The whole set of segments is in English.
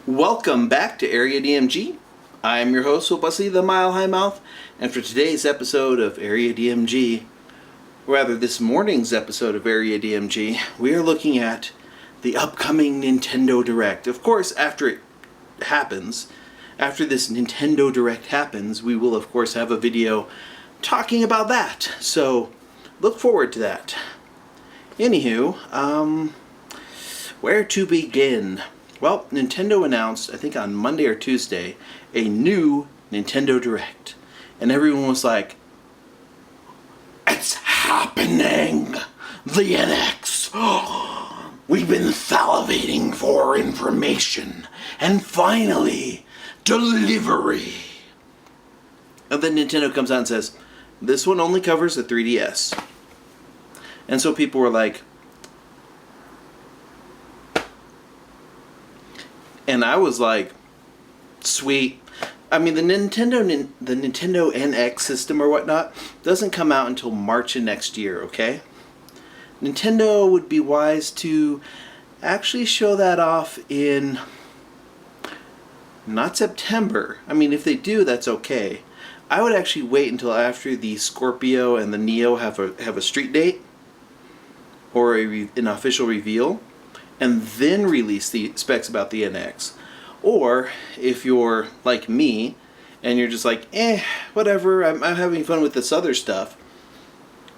Welcome back to Area DMG. I'm your host, Will Bussey, the Mile High Mouth, and for today's episode of Area DMG, or rather this morning's episode of Area DMG, we are looking at the upcoming Nintendo Direct. Of course, after this Nintendo Direct happens, we will of course have a video talking about that. So, look forward to that. Anywho, where to begin? Well, Nintendo announced, I think on Monday or Tuesday, a new Nintendo Direct. And everyone was like, "It's happening! The NX! We've been salivating for information. And finally, delivery!" And then Nintendo comes out and says, "This one only covers the 3DS." And so people were like, and I was like, sweet. I mean, the Nintendo NX system or whatnot doesn't come out until March of next year, okay? Nintendo would be wise to actually show that off in not September. I mean, if they do, that's okay. I would actually wait until after the Scorpio and the Neo have a street date or an official reveal, and then release the specs about the NX. Or, if you're like me, and you're just like, whatever, I'm having fun with this other stuff,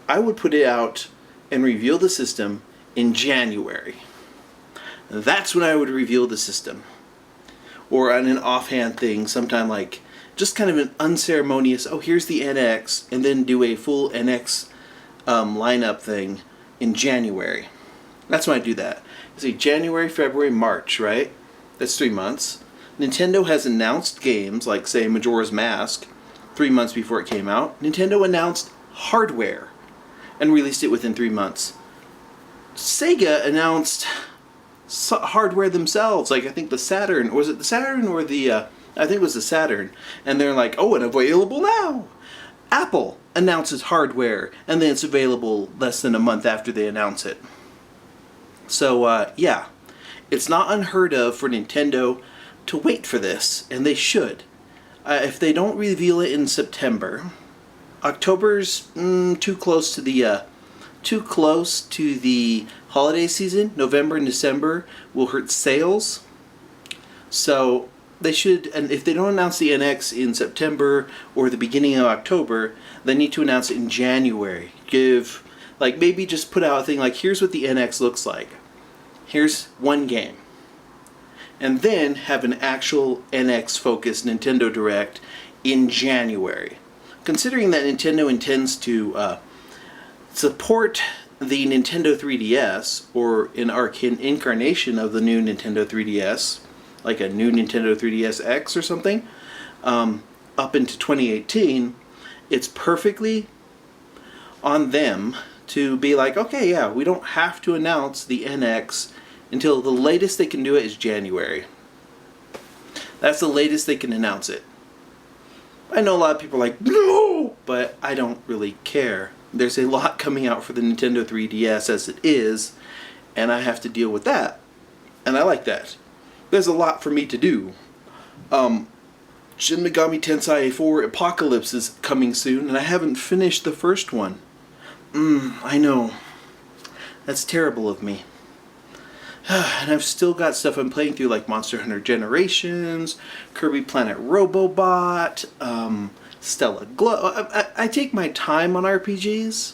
I would put it out and reveal the system in January. That's when I would reveal the system. Or on an offhand thing, sometime like, just kind of an unceremonious, oh, here's the NX, and then do a full NX lineup thing in January. That's when I do that. See, January, February, March, right? That's 3 months. Nintendo has announced games like, say, Majora's Mask 3 months before it came out. Nintendo announced hardware and released it within 3 months. Sega announced hardware themselves, like I think the Saturn. Was it the Saturn or the... I think it was the Saturn. And they're like, oh, and available now! Apple announces hardware, and then it's available less than a month after they announce it. So, yeah, it's not unheard of for Nintendo to wait for this, and they should. If they don't reveal it in September, October's too close to the holiday season. November and December will hurt sales. So they should, and if they don't announce the NX in September or the beginning of October, they need to announce it in January. Like, maybe just put out a thing like, here's what the NX looks like. Here's one game. And then have an actual NX-focused Nintendo Direct in January. Considering that Nintendo intends to support the Nintendo 3DS, or an incarnation of the new Nintendo 3DS, like a new Nintendo 3DS X or something, up into 2018, it's perfectly on them to be like, okay, yeah, we don't have to announce the NX until the latest they can do it is January. That's the latest they can announce it. I know a lot of people are like, no! But I don't really care. There's a lot coming out for the Nintendo 3DS as it is, and I have to deal with that. And I like that. There's a lot for me to do. Shin Megami Tensei 4 Apocalypse is coming soon, and I haven't finished the first one. I know. That's terrible of me. And I've still got stuff I'm playing through, like Monster Hunter Generations, Kirby Planet Robobot, Stella Glow. I take my time on RPGs,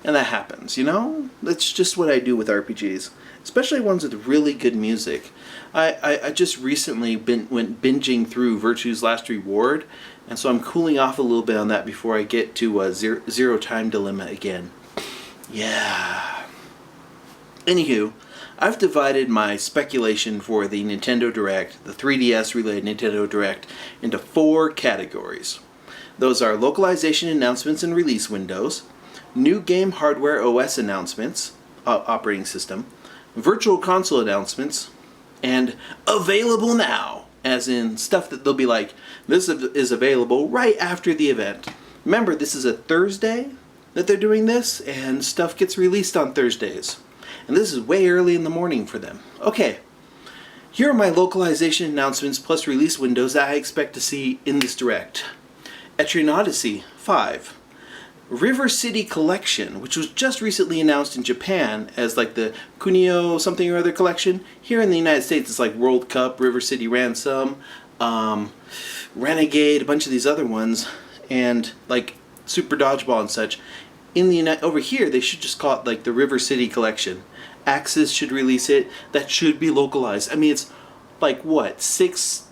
and that happens, you know? That's just what I do with RPGs, especially ones with really good music. I just recently went binging through Virtue's Last Reward, and so I'm cooling off a little bit on that before I get to Zero Time Dilemma again. Yeah. Anywho, I've divided my speculation for the Nintendo Direct, the 3DS related Nintendo Direct, into 4 categories. Those are localization announcements and release windows, new game hardware OS announcements, operating system, virtual console announcements, and available now, as in stuff that they'll be like, this is available right after the event. Remember, this is a Thursday that they're doing this, and stuff gets released on Thursdays. And this is way early in the morning for them. Okay, Here are my localization announcements plus release windows that I expect to see in this direct. Etrian Odyssey 5. River City Collection, which was just recently announced in Japan as like the Kunio something or other collection. Here in the United States it's like World Cup, River City Ransom, Renegade, a bunch of these other ones, and like Super Dodgeball and such. Over here they should just call it like the River City Collection. Axis should release it. That should be localized. I mean, it's like what, 6+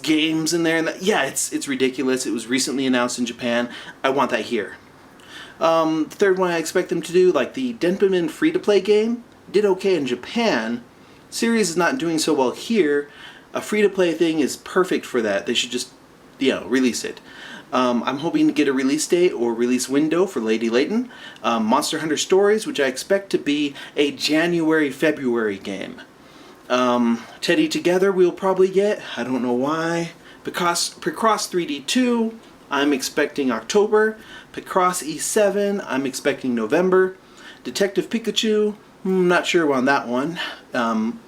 games in there, and it's ridiculous. It was recently announced in Japan. I want that here. The third one I expect them to do, like the Denpaman free-to-play game, did okay in Japan. Series is not doing so well here. A free-to-play thing is perfect for that. They should just, release it. I'm hoping to get a release date or release window for Lady Layton. Monster Hunter Stories, which I expect to be a January-February game. Teddy Together we'll probably get. I don't know why. Picross 3D 2, I'm expecting October. Picross E7, I'm expecting November. Detective Pikachu, not sure on that one.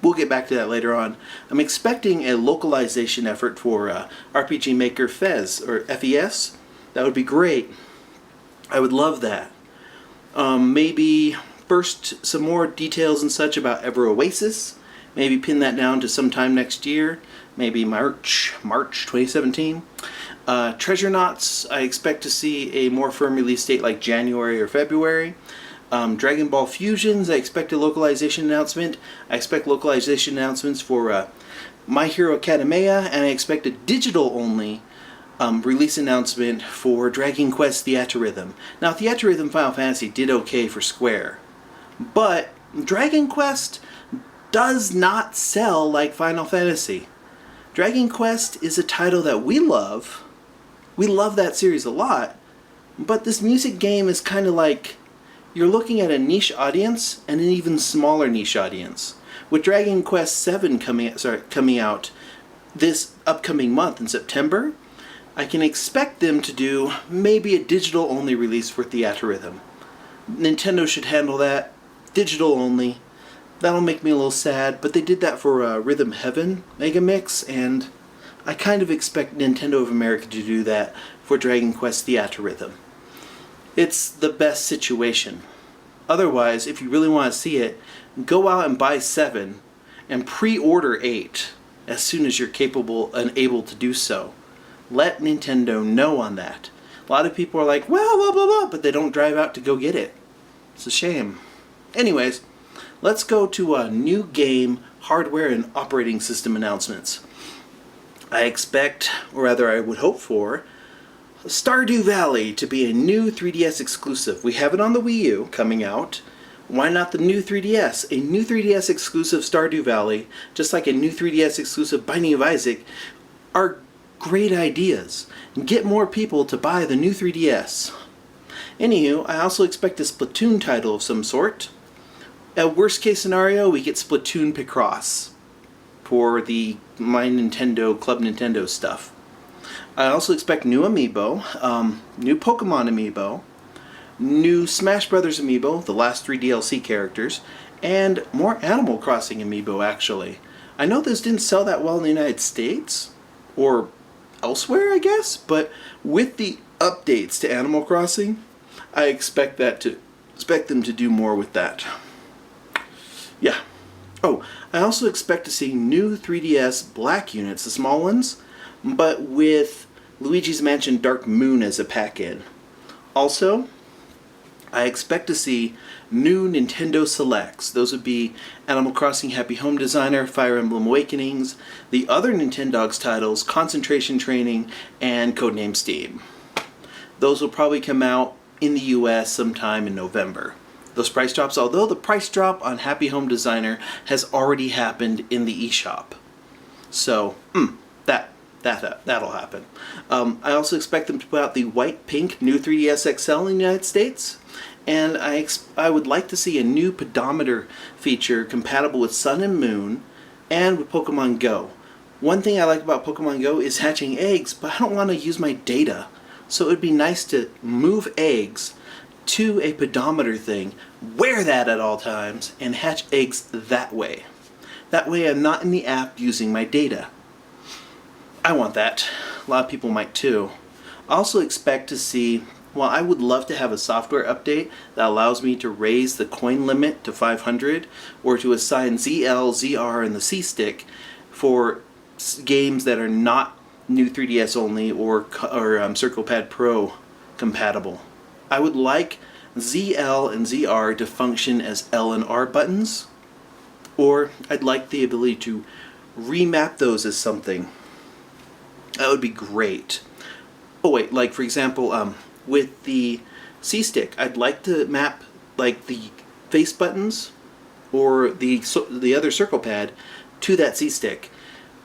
We'll get back to that later on. I'm expecting a localization effort for RPG Maker Fez, or FES. That would be great. I would love that. Maybe first some more details and such about Ever Oasis. Maybe pin that down to sometime next year. Maybe March 2017. Treasure Knots, I expect to see a more firm release date like January or February. Dragon Ball Fusions, I expect a localization announcement. I expect localization announcements for My Hero Academia, and I expect a digital-only release announcement for Dragon Quest Theatrhythm. Now, Theatrhythm Final Fantasy did okay for Square, but Dragon Quest does not sell like Final Fantasy. Dragon Quest is a title that we love. We love that series a lot, but this music game is kind of like you're looking at a niche audience and an even smaller niche audience. With Dragon Quest VII coming out this upcoming month in September, I can expect them to do maybe a digital-only release for Theatrhythm. Nintendo should handle that. Digital only. That'll make me a little sad, but they did that for Rhythm Heaven Mega Mix, and I kind of expect Nintendo of America to do that for Dragon Quest Theatrhythm. It's the best situation. Otherwise, if you really want to see it, go out and buy 7 and pre-order 8 as soon as you're capable and able to do so. Let Nintendo know on that. A lot of people are like, well, blah, blah, blah, but they don't drive out to go get it. It's a shame. Anyways, let's go to new game, hardware, and operating system announcements. I expect, or rather I would hope for, Stardew Valley to be a new 3DS exclusive. We have it on the Wii U coming out. Why not the new 3DS? A new 3DS exclusive Stardew Valley, just like a new 3DS exclusive Binding of Isaac, are great ideas. Get more people to buy the new 3DS. Anywho, I also expect a Splatoon title of some sort. At worst case scenario, we get Splatoon Picross for the My Nintendo, Club Nintendo stuff. I also expect new Amiibo, new Pokemon Amiibo, new Smash Brothers Amiibo, the last 3 DLC characters, and more Animal Crossing Amiibo, actually. I know those didn't sell that well in the United States, or elsewhere, I guess, but with the updates to Animal Crossing, I expect them to do more with that. Yeah. Oh, I also expect to see new 3DS Black units, the small ones, but with Luigi's Mansion Dark Moon as a pack-in. Also, I expect to see new Nintendo Selects. Those would be Animal Crossing Happy Home Designer, Fire Emblem Awakenings, the other Nintendogs titles, Concentration Training, and Codename Steam. Those will probably come out in the US sometime in November. Those price drops, although the price drop on Happy Home Designer has already happened in the eShop. So, that'll happen. I also expect them to put out the white-pink new 3DS XL in the United States. And I would like to see a new pedometer feature compatible with Sun and Moon and with Pokemon Go. One thing I like about Pokemon Go is hatching eggs, but I don't want to use my data. So it would be nice to move eggs to a pedometer thing, wear that at all times, and hatch eggs that way. That way I'm not in the app using my data. I want that. A lot of people might too. I also expect to see, well, I would love to have a software update that allows me to raise the coin limit to 500 or to assign ZL, ZR, and the C-Stick for games that are not new 3DS only or CirclePad Pro compatible. I would like ZL and ZR to function as L and R buttons, or I'd like the ability to remap those as something. That would be great. Oh wait, like for example, with the C-Stick, I'd like to map like the face buttons or the other circle pad to that C-Stick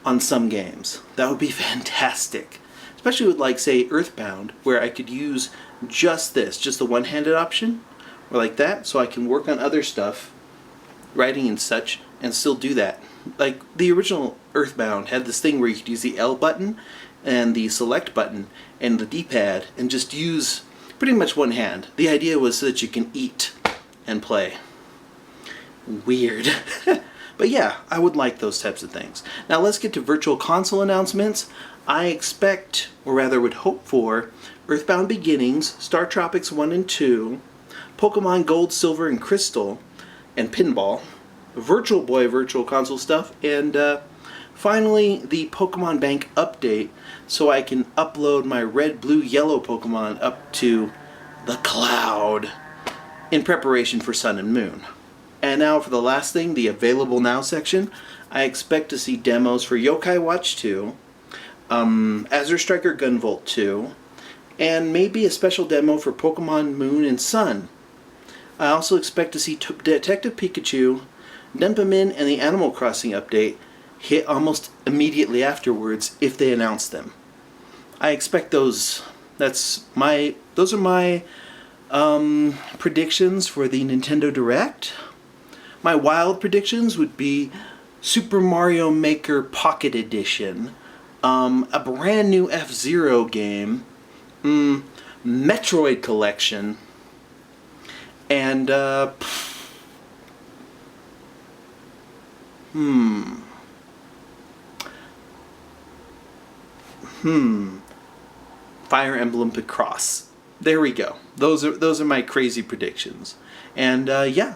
on some games. That would be fantastic. Especially with like say Earthbound, where I could use just this, just the one-handed option, or like that, so I can work on other stuff, writing and such, and still do that. Like the original Earthbound had this thing where you could use the L button and the select button and the D-pad and just use pretty much one hand. The idea was so that you can eat and play. Weird. But yeah, I would like those types of things. Now let's get to Virtual Console announcements. I expect, or rather would hope for, Earthbound Beginnings, Star Tropics 1 and 2, Pokemon Gold, Silver, and Crystal, and Pinball, Virtual Boy Virtual Console stuff, and finally the Pokemon Bank update so I can upload my red, blue, yellow Pokemon up to the cloud in preparation for Sun and Moon. And now for the last thing, the Available Now section. I expect to see demos for Yokai Watch 2, Azure Striker Gunvolt 2, and maybe a special demo for Pokemon Moon and Sun. I also expect to see Detective Pikachu, Denpamin, and the Animal Crossing update hit almost immediately afterwards if they announce them. I expect those. Those are my predictions for the Nintendo Direct. My wild predictions would be Super Mario Maker Pocket Edition, a brand new F-Zero game, Metroid Collection, and Fire Emblem Picross. There we go. Those are my crazy predictions. And yeah.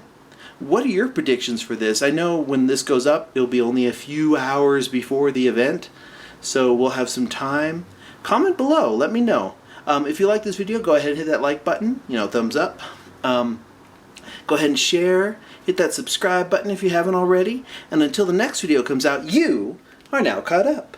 What are your predictions for this? I know when this goes up, it'll be only a few hours before the event, so we'll have some time. Comment below, let me know. If you like this video, go ahead and hit that like button, thumbs up. Go ahead and share, hit that subscribe button if you haven't already, and until the next video comes out, you are now caught up.